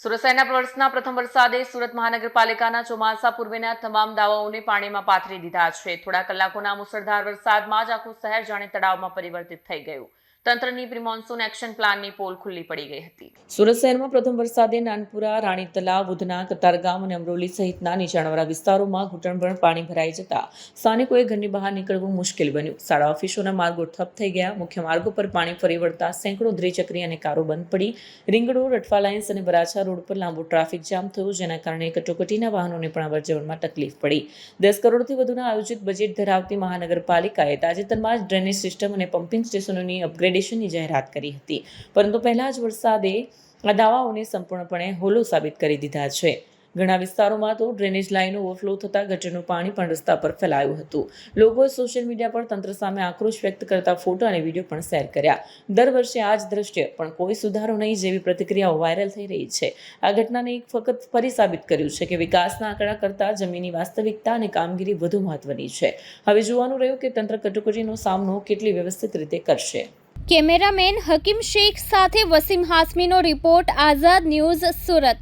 સુરત શહેરના વર્ષના પ્રથમ વરસાદે સુરત મહાનગરપાલિકાના ચોમાસા પૂર્વેના તમામ દાવાઓને પાણીમાં પાથરી દીધા છે. થોડા કલાકોના મુસળધાર વરસાદમાં જ આખું શહેર જાણે તળાવમાં પરિવર્તિત થઈ ગયું. તંત્રની પ્રી મોન્સૂન એક્શન પ્લાનની પોલ ખુલ્લી પડી ગઈ હતી. સુરત શહેરમાં પ્રથમ વરસાદે નાનપુરા, રાણી તલાવ, ઉધના, કતારગામ અને અમરોલી સહિતના નીચાણવાળા વિસ્તારોમાં ઘૂંટણભર પાણી ભરાઈ જતા સ્થાનિકોએ ઘરની બહાર નીકળવું મુશ્કેલ બન્યું. શાળા ઓફિસોના માર્ગો ઠપ થઈ ગયા. મુખ્ય માર્ગો પર પાણી ફરી વળતા સેંકડો દ્વિચક્રી અને કારો બંધ પડી. રિંગ રોડ, રટવા લાઇન્સ અને વરાછા રોડ પર લાંબો ટ્રાફિક જામ થયો, જેના કારણે કટોકટીના વાહનોને પણ અવરજવરમાં તકલીફ પડી. 10 કરોડથી વધુના આયોજિત બજેટ ધરાવતી મહાનગરપાલિકાએ તાજેતરમાં જ ડ્રેનેજ સિસ્ટમ અને પમ્પિંગ સ્ટેશનોની અપગ્રેડેશનની જાહેરાત કરી હતી, પરંતુ પહેલા જ વરસાદે આ દાવાઓને સંપૂર્ણપણે હોલો સાબિત કરી દીધા છે. ઘણા વિસ્તારોમાં તો ડ્રેનેજ લાઇનો ઓવરફ્લો થતાં ગટરનું પાણી પણ રસ્તા પર ફેલાયું હતું. લોકોએ સોશિયલ મીડિયા પર તંત્ર સામે આક્રોશ વ્યક્ત કરતા ફોટો અને વિડીયો પણ શેર કર્યા. દર વર્ષે આ જ દ્રશ્ય, પણ કોઈ સુધારો નહીં જેવી પ્રતિક્રિયાઓ વાયરલ થઈ રહી છે. આ ઘટનાને એક વખત ફરી સાબિત કર્યું છે કે વિકાસના આંકડા કરતાં જમીની વાસ્તવિકતા અને કામગીરી વધુ મહત્વની છે. હવે જોવાનું રહ્યું કે તંત્ર કટોકટીનો સામનો કેટલી વ્યવસ્થિત રીતે કરશે. કેમેરામેન હકીમ શેખ સાથે વસીમ હાસમીનો રિપોર્ટ, આઝાદ ન્યૂઝ, સુરત.